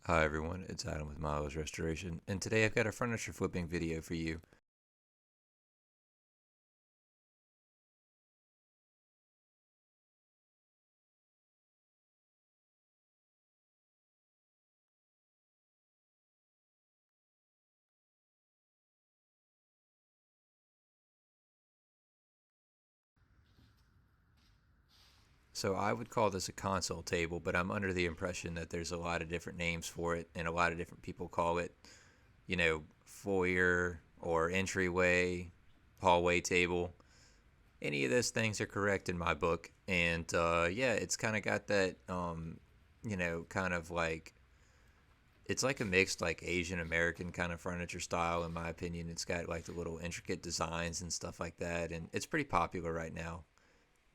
Hi everyone, it's Adam with Milo's Restoration, and today I've got a furniture flipping video for you. So I would call this a console table, but I'm under the impression that there's a lot of different names for it, and a lot of different people call it, foyer or entryway, hallway table. Any of those things are correct in my book, and yeah, it's kind of got that, kind of like it's like a mixed like Asian American kind of furniture style in my opinion. It's got like the little intricate designs and stuff like that, and it's pretty popular right now.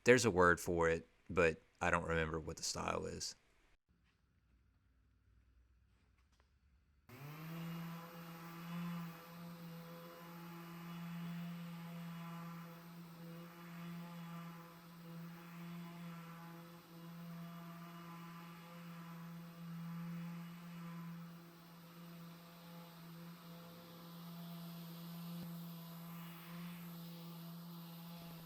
There's a word for it, but I don't remember what the style is.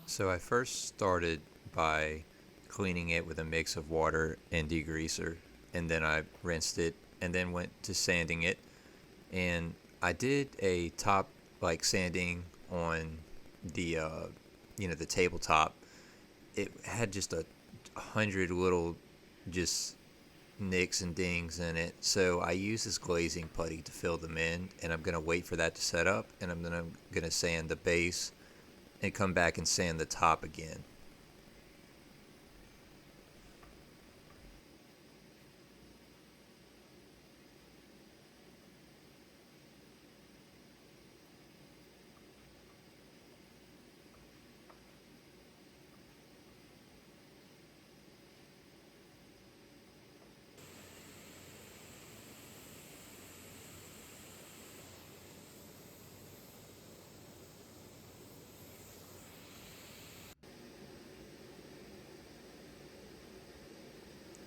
So I first started by cleaning it with a mix of water and degreaser, and then I rinsed it, and then went to sanding it. And I did a top like sanding on the the tabletop. It had just a hundred little just nicks and dings in it. So I use this glazing putty to fill them in, and I'm gonna wait for that to set up, and I'm gonna sand the base and come back and sand the top again.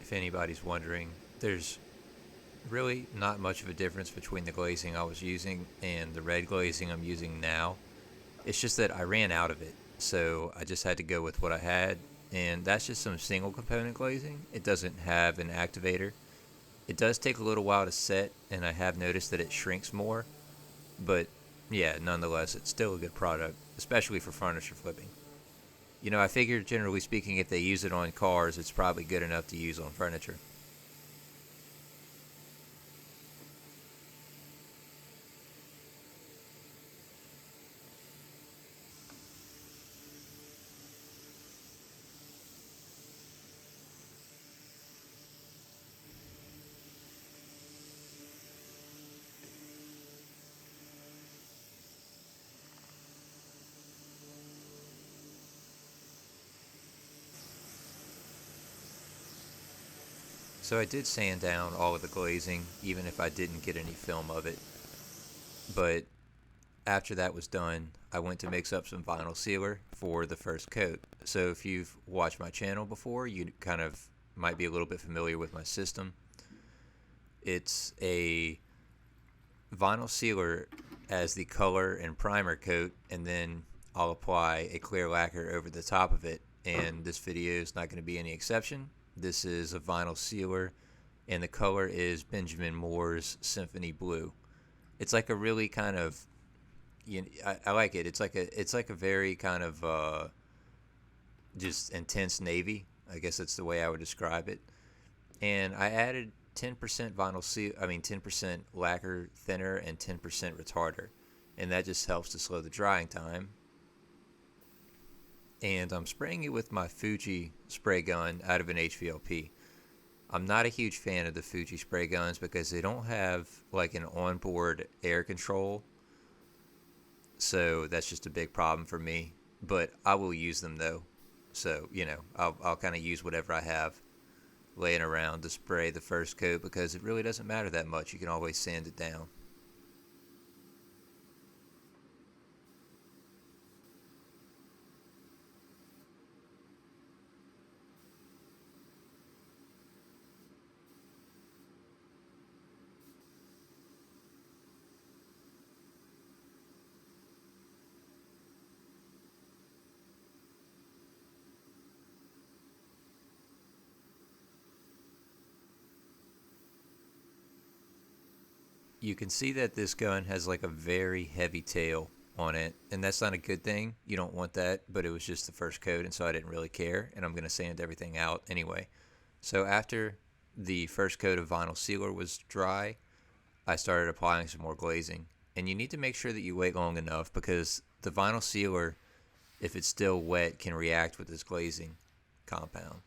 If anybody's wondering, there's really not much of a difference between the glazing I was using and the red glazing I'm using now. It's just that I ran out of it, so I just had to go with what I had, and that's just some single component glazing. It doesn't have an activator. It does take a little while to set, and I have noticed that it shrinks more, but yeah, nonetheless, it's still a good product, especially for furniture flipping. I figure generally speaking, if they use it on cars, it's probably good enough to use on furniture. So I did sand down all of the glazing, even if I didn't get any film of it. But after that was done, I went to mix up some vinyl sealer for the first coat. So if you've watched my channel before, you kind of might be a little bit familiar with my system. It's a vinyl sealer as the color and primer coat, and then I'll apply a clear lacquer over the top of it. And this video is not going to be any exception. This is a vinyl sealer, and the color is Benjamin Moore's Symphony Blue. It's like a really kind of I like it. It's like a very kind of just intense navy. I guess that's the way I would describe it. And I added 10% vinyl seal. I mean 10% lacquer thinner and 10% retarder, and that just helps to slow the drying time. And I'm spraying it with my Fuji spray gun out of an HVLP. I'm not a huge fan of the Fuji spray guns because they don't have like an onboard air control, so that's just a big problem for me. But I will use them though, so I'll kind of use whatever I have laying around to spray the first coat because it really doesn't matter that much. You can always sand it down. You can see that this gun has like a very heavy tail on it, and that's not a good thing. You don't want that, but it was just the first coat, and so I didn't really care, and I'm going to sand everything out anyway. So after the first coat of vinyl sealer was dry, I started applying some more glazing. And you need to make sure that you wait long enough because the vinyl sealer, if it's still wet, can react with this glazing compound.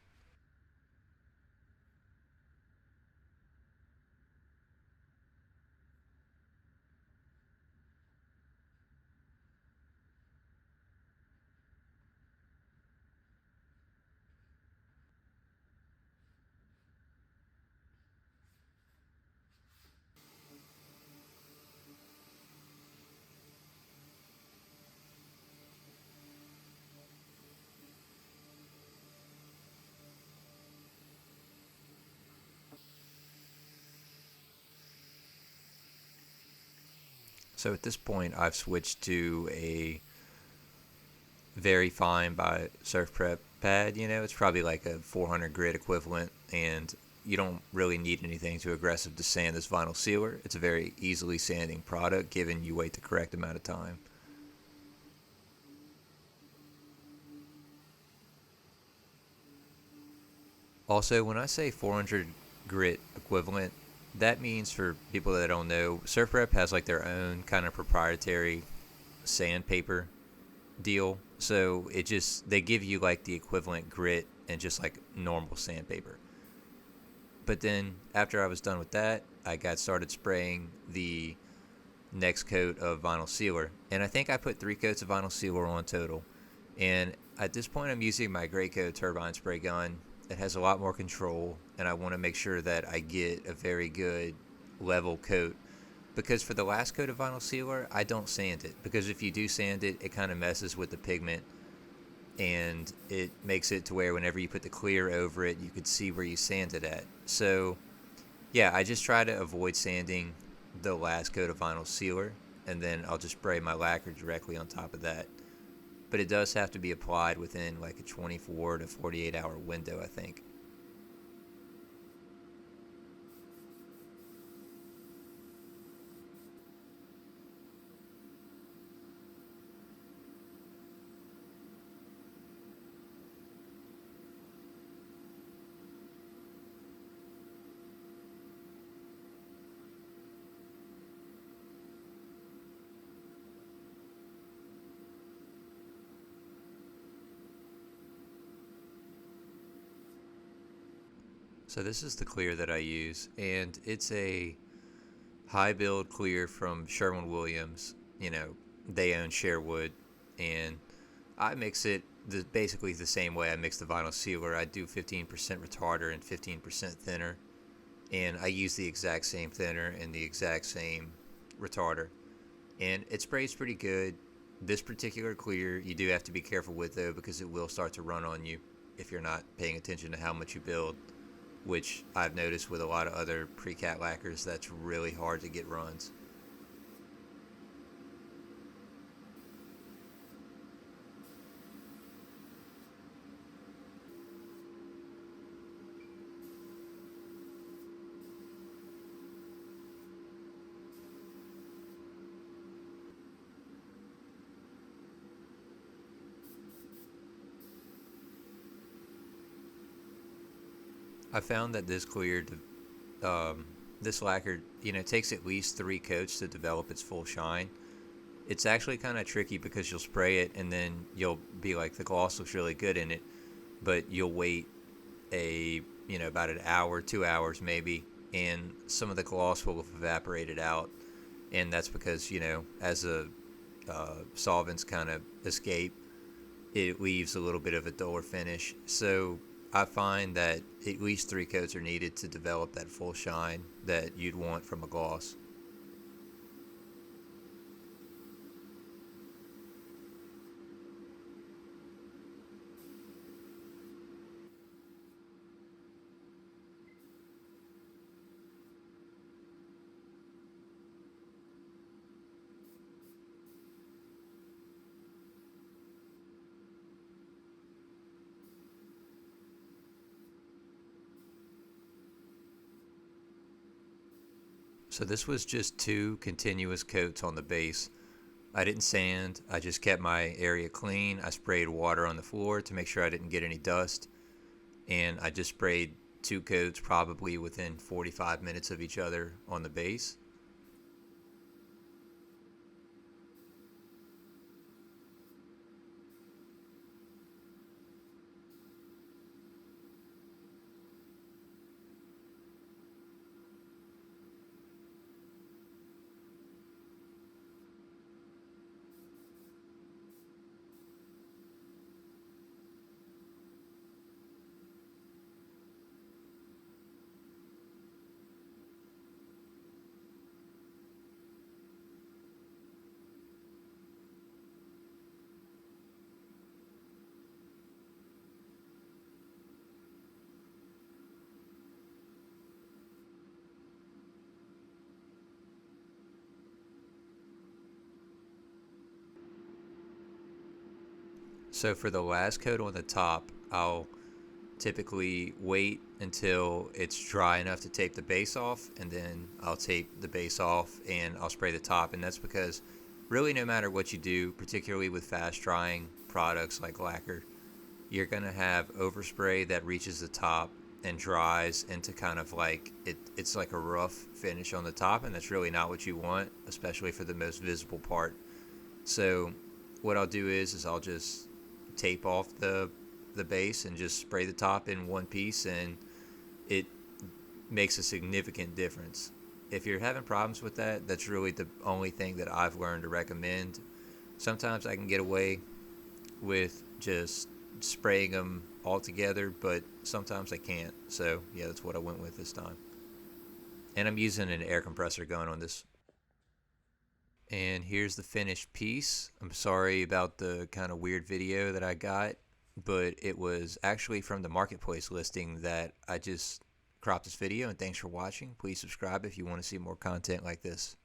So at this point, I've switched to a very fine by Surf Prep pad. You know, it's probably like a 400 grit equivalent, and you don't really need anything too aggressive to sand this vinyl sealer. It's a very easily sanding product given you wait the correct amount of time. Also, when I say 400 grit equivalent, that means for people that don't know, Surf Prep has like their own kind of proprietary sandpaper deal. So it just they give you like the equivalent grit and just like normal sandpaper. But then after I was done with that, I got started spraying the next coat of vinyl sealer, and I think I put 3 coats of vinyl sealer on total. And at this point, I'm using my Graco turbine spray gun. It has a lot more control, and I want to make sure that I get a very good level coat. Because for the last coat of vinyl sealer, I don't sand it. Because if you do sand it, it kind of messes with the pigment, and it makes it to where whenever you put the clear over it, you could see where you sanded at. So, yeah, I just try to avoid sanding the last coat of vinyl sealer, and then I'll just spray my lacquer directly on top of that. But it does have to be applied within like a 24 to 48 hour window, I think. So this is the clear that I use, and it's a high build clear from Sherwin-Williams. You know, they own Sherwood, and I mix it basically the same way I mix the vinyl sealer. I do 15% retarder and 15% thinner, and I use the exact same thinner and the exact same retarder, and it sprays pretty good. This particular clear you do have to be careful with though because it will start to run on you if you're not paying attention to how much you build, which I've noticed with a lot of other pre-cat lacquers that's really hard to get runs. I found that this lacquer, you know, takes at least 3 coats to develop its full shine. It's actually kind of tricky because you'll spray it and then you'll be like, the gloss looks really good in it, but you'll wait about an hour, 2 hours maybe, and some of the gloss will have evaporated out, and that's because as the solvents kind of escape, it leaves a little bit of a duller finish. So I find that at least 3 coats are needed to develop that full shine that you'd want from a gloss. So this was just 2 continuous coats on the base. I didn't sand, I just kept my area clean. I sprayed water on the floor to make sure I didn't get any dust. And I just sprayed 2 coats probably within 45 minutes of each other on the base. So for the last coat on the top, I'll typically wait until it's dry enough to tape the base off, and then I'll tape the base off and I'll spray the top. And that's because really no matter what you do, particularly with fast drying products like lacquer, you're going to have overspray that reaches the top and dries into kind of like it's like a rough finish on the top, and that's really not what you want, especially for the most visible part. So what I'll do is I'll just tape off the base and just spray the top in one piece, and it makes a significant difference. If you're having problems with that, that's really the only thing that I've learned to recommend. Sometimes I can get away with just spraying them all together, but sometimes I can't. So yeah, that's what I went with this time. And I'm using an air compressor gun on this. And here's the finished piece. I'm sorry about the kind of weird video that I got, but it was actually from the marketplace listing that I just cropped this video. And thanks for watching. Please subscribe if you want to see more content like this.